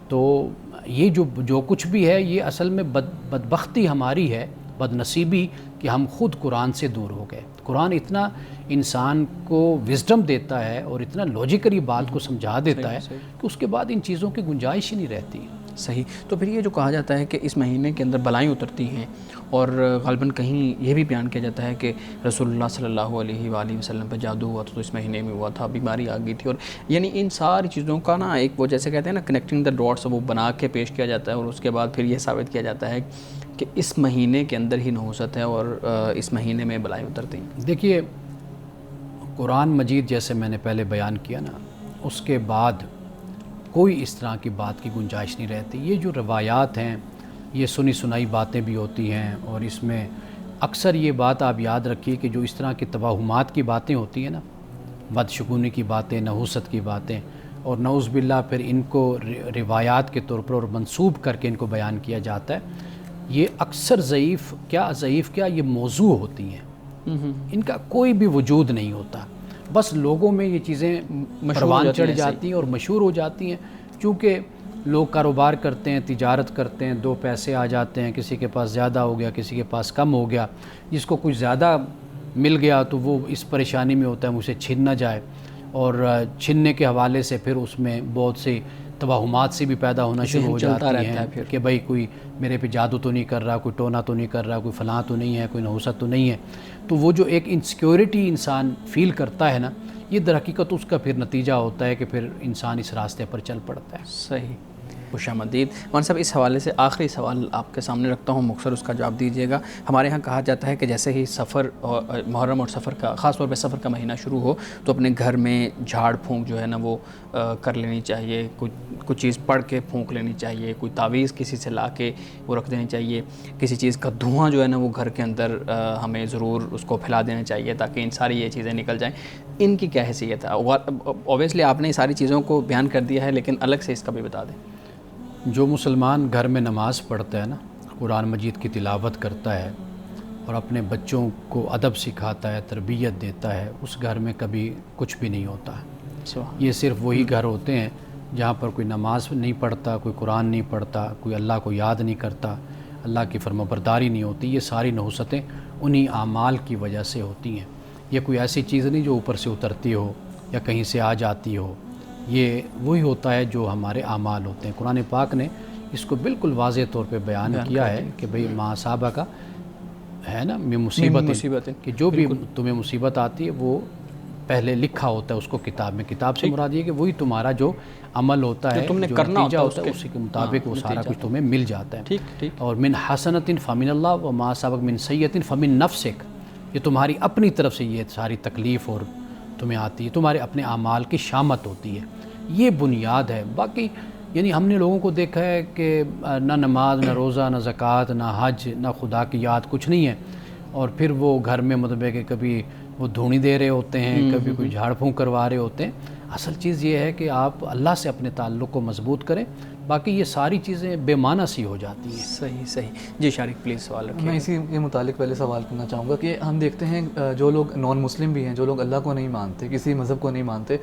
تو یہ جو کچھ بھی ہے یہ اصل میں بدبختی ہماری ہے، بد نصیبی کہ ہم خود قرآن سے دور ہو گئے. قرآن اتنا انسان کو وزڈم دیتا ہے اور اتنا لاجیکلی بات کو سمجھا دیتا ہے کہ اس کے بعد ان چیزوں کی گنجائش ہی نہیں رہتی.
صحیح. تو پھر یہ جو کہا جاتا ہے کہ اس مہینے کے اندر بلائیں اترتی ہیں، اور غالباً کہیں یہ بھی بیان کیا جاتا ہے کہ رسول اللہ صلی اللہ علیہ وآلہ وسلم پہ جادو ہوا تو اس مہینے میں ہوا تھا، بیماری آ گئی تھی، اور یعنی ان ساری چیزوں کا نا ایک وہ جیسے کہتے ہیں نا کنیکٹنگ دا ڈاٹس، وہ بنا کے پیش کیا جاتا ہے، اور اس کے بعد پھر یہ ثابت کیا جاتا ہے کہ اس مہینے کے اندر ہی نحوست ہے اور اس مہینے میں بلائیں اترتی ہیں.
دیکھیے، قرآن مجید جیسے میں نے پہلے بیان کیا نا، اس کے بعد کوئی اس طرح کی بات کی گنجائش نہیں رہتی. یہ جو روایات ہیں یہ سنی سنائی باتیں بھی ہوتی ہیں، اور اس میں اکثر یہ بات آپ یاد رکھیے کہ جو اس طرح کی توہمات کی باتیں ہوتی ہیں نا، بدشگونی کی باتیں، نحوست کی باتیں، اور نعوذ باللہ پھر ان کو روایات کے طور پر اور منسوب کر کے ان کو بیان کیا جاتا ہے، یہ اکثر ضعیف کیا یہ موضوع ہوتی ہیں. ان کا کوئی بھی وجود نہیں ہوتا، بس لوگوں میں یہ چیزیں پروان چڑھ جاتی ہیں اور مشہور ہو جاتی ہیں. چونکہ لوگ کاروبار کرتے ہیں، تجارت کرتے ہیں، دو پیسے آ جاتے ہیں، کسی کے پاس زیادہ ہو گیا، کسی کے پاس کم ہو گیا، جس کو کچھ زیادہ مل گیا تو وہ اس پریشانی میں ہوتا ہے مجھے چھن نہ جائے، اور چھننے کے حوالے سے پھر اس میں بہت سی توہمات سے بھی پیدا ہونا شروع ہو جاتی ہیں کہ بھائی کوئی میرے پہ جادو تو نہیں کر رہا، کوئی ٹونا تو نہیں کر رہا، کوئی فلاں تو نہیں ہے، کوئی نحوست تو نہیں ہے. تو وہ جو ایک انسیکیورٹی انسان فیل کرتا ہے نا، یہ در حقیقت اس کا پھر نتیجہ ہوتا ہے کہ پھر انسان اس راستے پر چل پڑتا ہے.
صحیح. خوش آمدید مولانا صاحب. اس حوالے سے آخری سوال آپ کے سامنے رکھتا ہوں، مختصر اس کا جواب دیجیے گا. ہمارے ہاں کہا جاتا ہے کہ جیسے ہی سفر اور محرم اور سفر کا خاص طور پہ سفر کا مہینہ شروع ہو تو اپنے گھر میں جھاڑ پھونک جو ہے نا وہ کر لینی چاہیے، کچھ چیز پڑھ کے پھونک لینی چاہیے، کوئی تعویذ کسی سے لا کے وہ رکھ دینی چاہیے، کسی چیز کا دھواں جو ہے نا وہ گھر کے اندر ہمیں ضرور اس کو پھیلا دینا چاہیے تاکہ ان ساری یہ چیزیں نکل جائیں. ان کی کیا حیثیت ہے؟ اوبیسلی آپ نے ساری چیزوں کو بیان کر دیا ہے، لیکن الگ سے اس کا بھی بتا دیں.
جو مسلمان گھر میں نماز پڑھتا ہے نا، قرآن مجید کی تلاوت کرتا ہے اور اپنے بچوں کو ادب سکھاتا ہے، تربیت دیتا ہے، اس گھر میں کبھی کچھ بھی نہیں ہوتا. یہ صرف وہی گھر ہوتے ہیں جہاں پر کوئی نماز نہیں پڑھتا، کوئی قرآن نہیں پڑھتا، کوئی اللہ کو یاد نہیں کرتا، اللہ کی فرمانبرداری نہیں ہوتی. یہ ساری نحوستیں انہی اعمال کی وجہ سے ہوتی ہیں. یہ کوئی ایسی چیز نہیں جو اوپر سے اترتی ہو یا کہیں سے آ جاتی ہو، یہ وہی ہوتا ہے جو ہمارے اعمال ہوتے ہیں. قرآن پاک نے اس کو بالکل واضح طور پہ بیان کیا ہے کہ بھئی ما صحابہ کا ہے نا میں مصیبت کہ جو بھی تمہیں مصیبت آتی ہے وہ پہلے لکھا ہوتا ہے اس کو کتاب میں. کتاب سے مراد یہ کہ وہی تمہارا جو عمل ہوتا ہے،
تم نے
جو
کرنا
نتیجہ ہوتا ہے، اسی کے مطابق وہ سارا کچھ تمہیں مل جاتا ہے. اور من حسنۃ فمن اللہ و ما سبق من سیئۃ فمن نفسک، یہ تمہاری اپنی طرف سے یہ ساری تکلیف اور تمہیں آتی ہے، تمہارے اپنے اعمال کی شامت ہوتی ہے. یہ بنیاد ہے. باقی یعنی ہم نے لوگوں کو دیکھا ہے کہ نہ نماز، نہ روزہ، نہ زکوٰۃ، نہ حج، نہ خدا کی یاد، کچھ نہیں ہے، اور پھر وہ گھر میں مطلب ہے کہ کبھی وہ دھونی دے رہے ہوتے ہیں، کبھی کوئی جھاڑ پھونک کروا رہے ہوتے ہیں. اصل چیز یہ ہے کہ آپ اللہ سے اپنے تعلق کو مضبوط کریں، باقی یہ ساری چیزیں بے معنی سی ہو جاتی ہیں۔
صحیح جی شارق پلیز سوال رکھیں۔
میں اسی کے متعلق پہلے سوال کرنا چاہوں گا کہ ہم دیکھتے ہیں جو لوگ نان مسلم بھی ہیں، جو لوگ اللہ کو نہیں مانتے، کسی مذہب کو نہیں مانتے،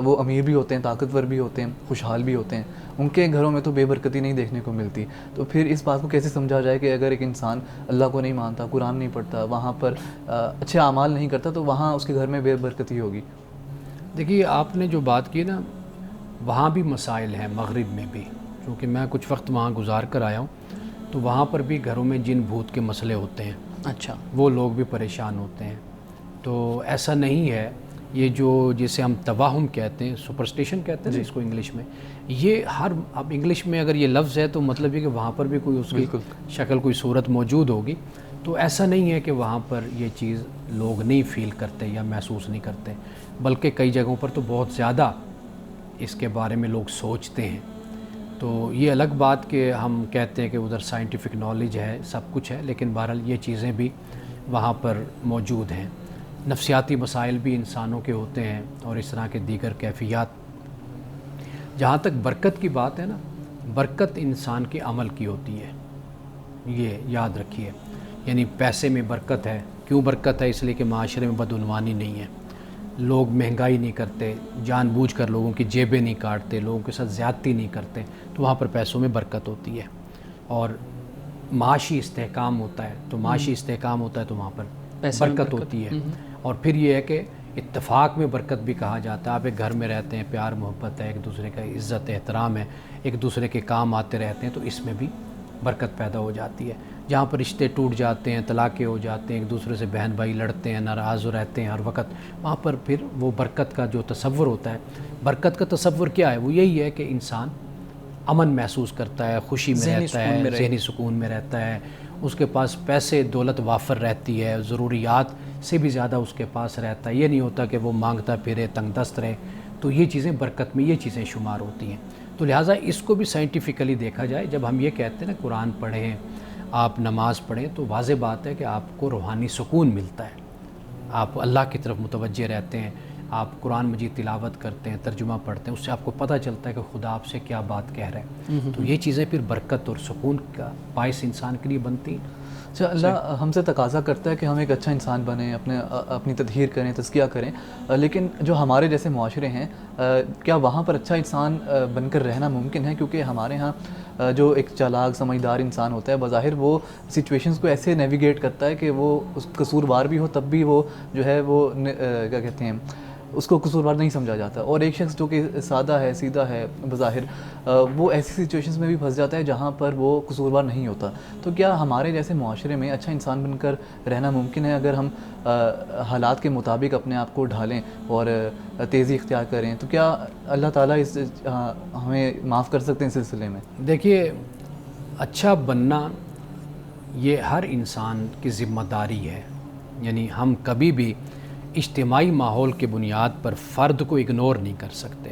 وہ امیر بھی ہوتے ہیں، طاقتور بھی ہوتے ہیں، خوشحال بھی ہوتے ہیں، ان کے گھروں میں تو بے برکتی نہیں دیکھنے کو ملتی۔ تو پھر اس بات کو کیسے سمجھا جائے کہ اگر ایک انسان اللہ کو نہیں مانتا، قرآن نہیں پڑھتا، وہاں پر اچھے اعمال نہیں کرتا، تو وہاں اس کے گھر میں بے برکتی ہوگی؟
دیکھیے آپ نے جو بات کی نا، وہاں بھی مسائل ہیں، مغرب میں بھی، کیونکہ میں کچھ وقت وہاں گزار کر آیا ہوں، تو وہاں پر بھی گھروں میں جن بھوت کے مسئلے ہوتے ہیں،
اچھا، وہ
لوگ بھی پریشان ہوتے ہیں۔ تو ایسا نہیں ہے، یہ جو جسے ہم توہم کہتے ہیں، سپرسٹیشن کہتے ہیں اس کو انگلش میں، یہ اب انگلش میں اگر یہ لفظ ہے تو مطلب یہ کہ وہاں پر بھی کوئی اس کی شکل، کوئی صورت موجود ہوگی۔ تو ایسا نہیں ہے کہ وہاں پر یہ چیز لوگ نہیں فیل کرتے یا محسوس نہیں کرتے، بلکہ کئی جگہوں پر تو بہت زیادہ اس کے بارے میں لوگ سوچتے ہیں۔ تو یہ الگ بات کہ ہم کہتے ہیں کہ ادھر سائنٹیفک نالج ہے، سب کچھ ہے، لیکن بہرحال یہ چیزیں بھی وہاں پر موجود ہیں۔ نفسیاتی مسائل بھی انسانوں کے ہوتے ہیں اور اس طرح کے دیگر کیفیات۔ جہاں تک برکت کی بات ہے نا، برکت انسان کے عمل کی ہوتی ہے، یہ یاد رکھیے۔ یعنی پیسے میں برکت ہے، کیوں برکت ہے؟ اس لیے کہ معاشرے میں بدعنوانی نہیں ہے، لوگ مہنگائی نہیں کرتے، جان بوجھ کر لوگوں کی جیبیں نہیں کاٹتے، لوگوں کے ساتھ زیادتی نہیں کرتے، تو وہاں پر پیسوں میں برکت ہوتی ہے۔ اور معاشی استحکام ہوتا ہے، تو معاشی استحکام ہوتا ہے تو وہاں پر برکت ہوتی ہے۔ اور پھر یہ ہے کہ اتفاق میں برکت بھی کہا جاتا ہے۔ آپ ایک گھر میں رہتے ہیں، پیار محبت ہے، ایک دوسرے کا عزت احترام ہے، ایک دوسرے کے کام آتے رہتے ہیں، تو اس میں بھی برکت پیدا ہو جاتی ہے۔ جہاں پر رشتے ٹوٹ جاتے ہیں، طلاقیں ہو جاتے ہیں، ایک دوسرے سے بہن بھائی لڑتے ہیں، ناراض رہتے ہیں ہر وقت، وہاں پر پھر وہ برکت کا جو تصور ہوتا ہے، برکت کا تصور کیا ہے؟ وہ یہی ہے کہ انسان امن محسوس کرتا ہے، خوشی میں رہتا ہے، ذہنی سکون میں رہتا ہے، اس کے پاس پیسے دولت وافر رہتی ہے، ضروریات سے بھی زیادہ اس کے پاس رہتا ہے، یہ نہیں ہوتا کہ وہ مانگتا پھرے، تنگ دست رہے۔ تو یہ چیزیں برکت میں یہ چیزیں شمار ہوتی ہیں۔ تو لہٰذا اس کو بھی سائنٹیفکلی دیکھا جائے، جب ہم یہ کہتے ہیں نا قرآن پڑھیں، آپ نماز پڑھیں، تو واضح بات ہے کہ آپ کو روحانی سکون ملتا ہے، آپ اللہ کی طرف متوجہ رہتے ہیں، آپ قرآن مجید تلاوت کرتے ہیں، ترجمہ پڑھتے ہیں، اس سے آپ کو پتہ چلتا ہے کہ خدا آپ سے کیا بات کہہ رہے ہیں۔ تو یہ چیزیں پھر برکت اور سکون کا باعث انسان کے لیے بنتی ہیں۔
اچھا، اللہ ہم سے تقاضا کرتا ہے کہ ہم ایک اچھا انسان بنیں، اپنی تطہیر کریں، تزکیہ کریں، لیکن جو ہمارے جیسے معاشرے ہیں، کیا وہاں پر اچھا انسان بن کر رہنا ممکن ہے؟ کیونکہ ہمارے ہاں جو ایک چالاک سمجھدار انسان ہوتا ہے، بظاہر وہ سچویشنز کو ایسے نیویگیٹ کرتا ہے کہ وہ اس قصوروار بھی ہو تب بھی وہ جو ہے وہ کیا کہتے ہیں، اس کو قصوروار نہیں سمجھا جاتا، اور ایک شخص جو کہ سادہ ہے، سیدھا ہے بظاہر، وہ ایسی سچویشنز میں بھی پھنس جاتا ہے جہاں پر وہ قصوروار نہیں ہوتا۔ تو کیا ہمارے جیسے معاشرے میں اچھا انسان بن کر رہنا ممکن ہے اگر ہم حالات کے مطابق اپنے آپ کو ڈھالیں اور تیزی اختیار کریں؟ تو کیا اللہ تعالیٰ ہمیں معاف کر سکتے ہیں اس سلسلے میں؟
دیکھیے، اچھا بننا یہ ہر انسان کی ذمہ داری ہے۔ یعنی ہم کبھی بھی اجتماعی ماحول کے بنیاد پر فرد کو اگنور نہیں کر سکتے۔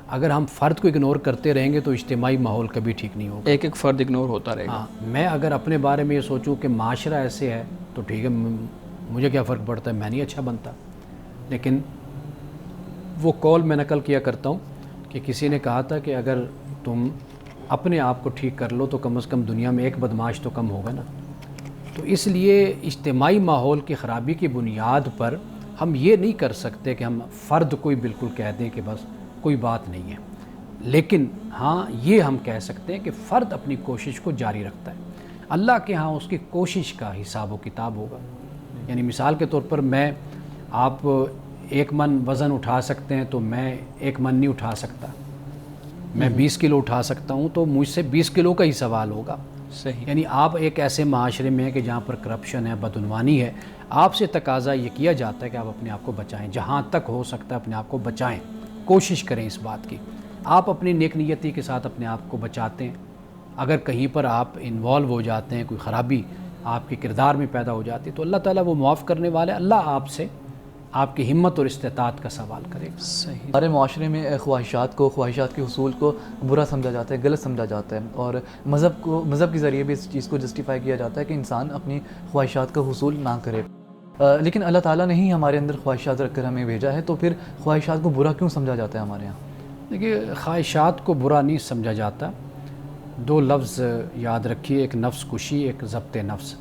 اگر ہم فرد کو اگنور کرتے رہیں گے تو اجتماعی ماحول کبھی ٹھیک نہیں ہوگا،
ایک ایک فرد اگنور ہوتا رہے گا۔
میں اگر اپنے بارے میں یہ سوچوں کہ معاشرہ ایسے ہے تو ٹھیک ہے، مجھے کیا فرق پڑتا ہے، میں نہیں اچھا بنتا۔ لیکن وہ قول میں نقل کیا کرتا ہوں کہ کسی نے کہا تھا کہ اگر تم اپنے آپ کو ٹھیک کر لو تو کم از کم دنیا میں ایک بدمعاش تو کم ہوگا نا۔ تو اس لیے اجتماعی ماحول کی خرابی کی بنیاد پر ہم یہ نہیں کر سکتے کہ ہم فرد کو ہی بالکل کہہ دیں کہ بس کوئی بات نہیں ہے، لیکن ہاں یہ ہم کہہ سکتے ہیں کہ فرد اپنی کوشش کو جاری رکھتا ہے، اللہ کے ہاں اس کی کوشش کا حساب و کتاب ہوگا۔ یعنی مثال کے طور پر آپ 1 من وزن اٹھا سکتے ہیں تو میں 1 من نہیں اٹھا سکتا، میں 20 کلو اٹھا سکتا ہوں تو مجھ سے 20 کلو کا ہی سوال ہوگا۔
صحیح۔
یعنی آپ ایک ایسے معاشرے میں ہیں کہ جہاں پر کرپشن ہے، بدعنوانی ہے، آپ سے تقاضا یہ کیا جاتا ہے کہ آپ اپنے آپ کو بچائیں، جہاں تک ہو سکتا ہے اپنے آپ کو بچائیں، کوشش کریں اس بات کی۔ آپ اپنی نیک نیتی کے ساتھ اپنے آپ کو بچاتے ہیں، اگر کہیں پر آپ انوالو ہو جاتے ہیں، کوئی خرابی آپ کے کردار میں پیدا ہو جاتی ہے تو اللہ تعالیٰ وہ معاف کرنے والے، اللہ آپ سے آپ کی ہمت اور استطاعت کا سوال کرے گا۔
صحیح۔
ہمارے معاشرے میں خواہشات کے حصول کو برا سمجھا جاتا ہے، غلط سمجھا جاتا ہے، اور مذہب کے ذریعے بھی اس چیز کو جسٹیفائی کیا جاتا ہے کہ انسان اپنی خواہشات کا حصول نہ کرے۔ لیکن اللہ تعالیٰ نے ہی ہمارے اندر خواہشات رکھ کر ہمیں بھیجا ہے، تو پھر خواہشات کو برا کیوں سمجھا جاتا ہے ہمارے یہاں؟
دیکھیے خواہشات کو برا نہیں سمجھا جاتا. 2 لفظ یاد رکھیے، ایک نفس کشی، ایک ضبط نفس.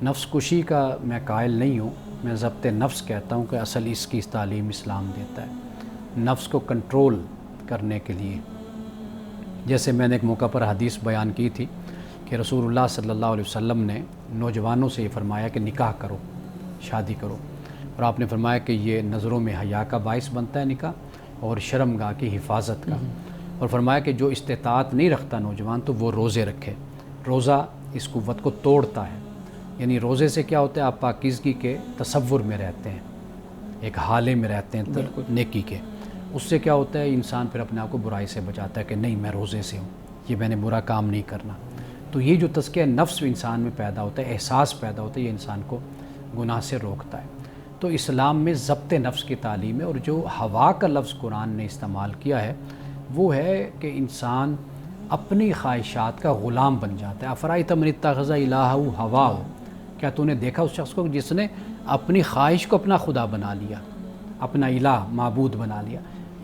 نفس کشی کا میں قائل نہیں ہوں، میں ضبط نفس کہتا ہوں کہ اصل اس کی تعلیم اسلام دیتا ہے، نفس کو کنٹرول کرنے کے لیے. جیسے میں نے ایک موقع پر حدیث بیان کی تھی کہ رسول اللہ صلی اللہ علیہ وسلم نے نوجوانوں سے یہ فرمایا کہ نکاح کرو، شادی کرو، اور آپ نے فرمایا کہ یہ نظروں میں حیا کا باعث بنتا ہے نکاح اور شرمگاہ کی حفاظت کا، اور فرمایا کہ جو استطاعت نہیں رکھتا نوجوان تو وہ روزے رکھے. روزہ اس قوت کو توڑتا ہے. یعنی روزے سے کیا ہوتا ہے، آپ پاکیزگی کے تصور میں رہتے ہیں، ایک حالے میں رہتے ہیں نیکی کے. اس سے کیا ہوتا ہے، انسان پھر اپنے آپ کو برائی سے بچاتا ہے کہ نہیں میں روزے سے ہوں، یہ میں نے برا کام نہیں کرنا. تو یہ جو تزکیہ نفس انسان میں پیدا ہوتا ہے، احساس پیدا ہوتا ہے، یہ انسان کو گناہ سے روکتا ہے. تو اسلام میں ضبط نفس کی تعلیم ہے. اور جو ہوا کا لفظ قرآن نے استعمال کیا ہے وہ ہے کہ انسان اپنی خواہشات کا غلام بن جاتا ہے. افرأیت من اتخذ الہہ ہواہ، کیا تو نے دیکھا اس شخص کو جس نے اپنی خواہش کو اپنا خدا بنا لیا، اپنا الہ معبود بنا لیا.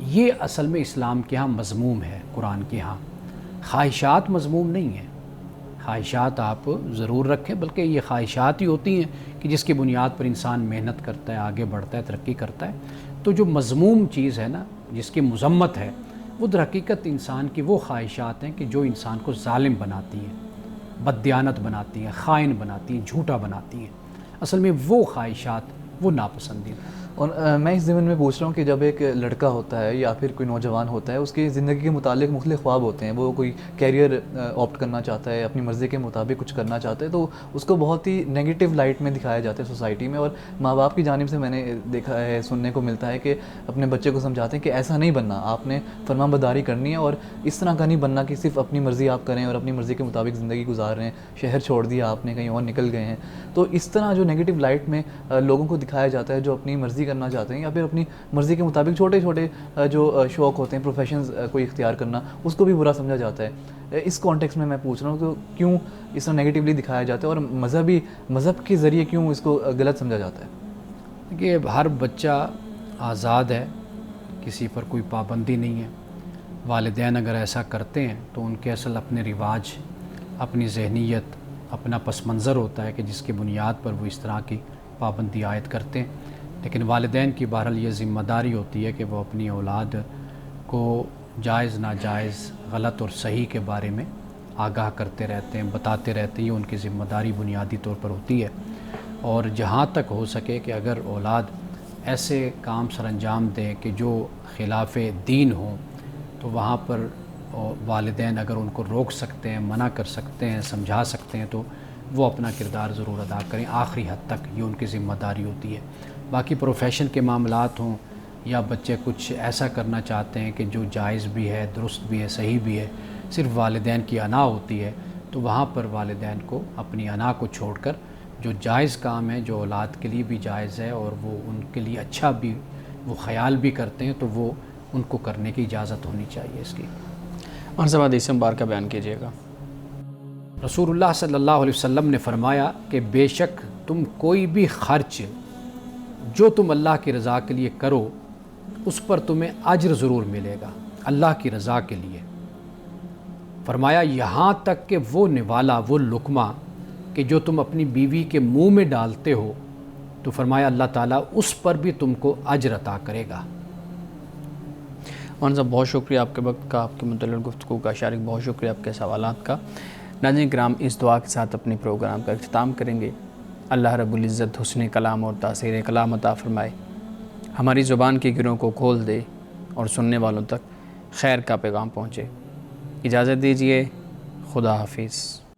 یہ اصل میں اسلام کے ہاں مذموم ہے. قرآن کے ہاں خواہشات مذموم نہیں ہیں. خواہشات آپ ضرور رکھیں، بلکہ یہ خواہشات ہی ہوتی ہیں کہ جس کی بنیاد پر انسان محنت کرتا ہے، آگے بڑھتا ہے، ترقی کرتا ہے. تو جو مذموم چیز ہے نا، جس کی مذمت ہے، وہ در حقیقت انسان کی وہ خواہشات ہیں کہ جو انسان کو ظالم بناتی ہیں، بددیانت بناتی ہیں، خائن بناتی ہیں، جھوٹا بناتی ہیں. اصل میں وہ خواہشات وہ ناپسندیدہ ہیں.
اور میں اس ضمن میں پوچھ رہا ہوں کہ جب ایک لڑکا ہوتا ہے یا پھر کوئی نوجوان ہوتا ہے، اس کی زندگی کے متعلق مختلف خواب ہوتے ہیں، وہ کوئی کیریئر آپٹ کرنا چاہتا ہے، اپنی مرضی کے مطابق کچھ کرنا چاہتا ہے، تو اس کو بہت ہی نیگیٹو لائٹ میں دکھایا جاتا ہے سوسائٹی میں. اور ماں باپ کی جانب سے میں نے دیکھا ہے، سننے کو ملتا ہے کہ اپنے بچے کو سمجھاتے ہیں کہ ایسا نہیں بننا، آپ نے فرما برداری کرنی ہے اور اس طرح کا نہیں بننا کہ صرف اپنی مرضی آپ کریں اور اپنی مرضی کے مطابق زندگی گزار رہے ہیں، شہر چھوڑ دیا آپ نے، کہیں اور نکل گئے ہیں. تو اس طرح جو نیگیٹو لائٹ میں لوگوں کو دکھایا جاتا ہے جو اپنی مرضی کرنا چاہتے ہیں یا پھر اپنی مرضی کے مطابق چھوٹے چھوٹے جو شوق ہوتے ہیں، پروفیشنز کوئی اختیار کرنا، اس کو بھی برا سمجھا جاتا ہے. اس کانٹیکس میں پوچھ رہا ہوں کہ کیوں اس طرح نیگیٹیولی دکھایا جاتا ہے اور مذہب کے ذریعے کیوں اس کو غلط سمجھا جاتا ہے؟
کہ ہر بچہ آزاد ہے، کسی پر کوئی پابندی نہیں ہے. والدین اگر ایسا کرتے ہیں تو ان کے اصل اپنے رواج، اپنی ذہنیت، اپنا پس منظر ہوتا ہے کہ جس کی بنیاد پر وہ اس طرح کی پابندی عائد کرتے ہیں. لیکن والدین کی بہرحال یہ ذمہ داری ہوتی ہے کہ وہ اپنی اولاد کو جائز ناجائز، غلط اور صحیح کے بارے میں آگاہ کرتے رہتے ہیں، بتاتے رہتے ہیں. یہ ان کی ذمہ داری بنیادی طور پر ہوتی ہے. اور جہاں تک ہو سکے کہ اگر اولاد ایسے کام سر انجام دیں کہ جو خلاف دین ہوں تو وہاں پر والدین اگر ان کو روک سکتے ہیں، منع کر سکتے ہیں، سمجھا سکتے ہیں تو وہ اپنا کردار ضرور ادا کریں آخری حد تک. یہ ان کی ذمہ داری ہوتی ہے. باقی پروفیشن کے معاملات ہوں یا بچے کچھ ایسا کرنا چاہتے ہیں کہ جو جائز بھی ہے، درست بھی ہے، صحیح بھی ہے، صرف والدین کی انا ہوتی ہے، تو وہاں پر والدین کو اپنی انا کو چھوڑ کر جو جائز کام ہے، جو اولاد کے لیے بھی جائز ہے اور وہ ان کے لیے اچھا بھی وہ خیال بھی کرتے ہیں، تو وہ ان کو کرنے کی اجازت ہونی چاہیے اس کی.
اور سب حدیث مبارکہ بیان کیجیے گا.
رسول اللہ صلی اللہ علیہ وسلم نے فرمایا کہ بے شک تم کوئی بھی خرچ جو تم اللہ کی رضا کے لیے کرو اس پر تمہیں اجر ضرور ملے گا، اللہ کی رضا کے لیے. فرمایا یہاں تک کہ وہ نوالا، وہ لقمہ کہ جو تم اپنی بیوی کے منہ میں ڈالتے ہو، تو فرمایا اللہ تعالیٰ اس پر بھی تم کو اجر عطا کرے گا.
مولانا صاحب بہت شکریہ آپ کے وقت کا، آپ کے متعلق گفتگو کا. شارک بہت شکریہ آپ کے سوالات کا. ناظرین کرام، اس دعا کے ساتھ اپنی پروگرام کا اختتام کریں گے. اللہ رب العزت حسن کلام اور تاثیر کلام عطا فرمائے، ہماری زبان کی گروں کو کھول دے اور سننے والوں تک خیر کا پیغام پہنچے. اجازت دیجیے، خدا حافظ.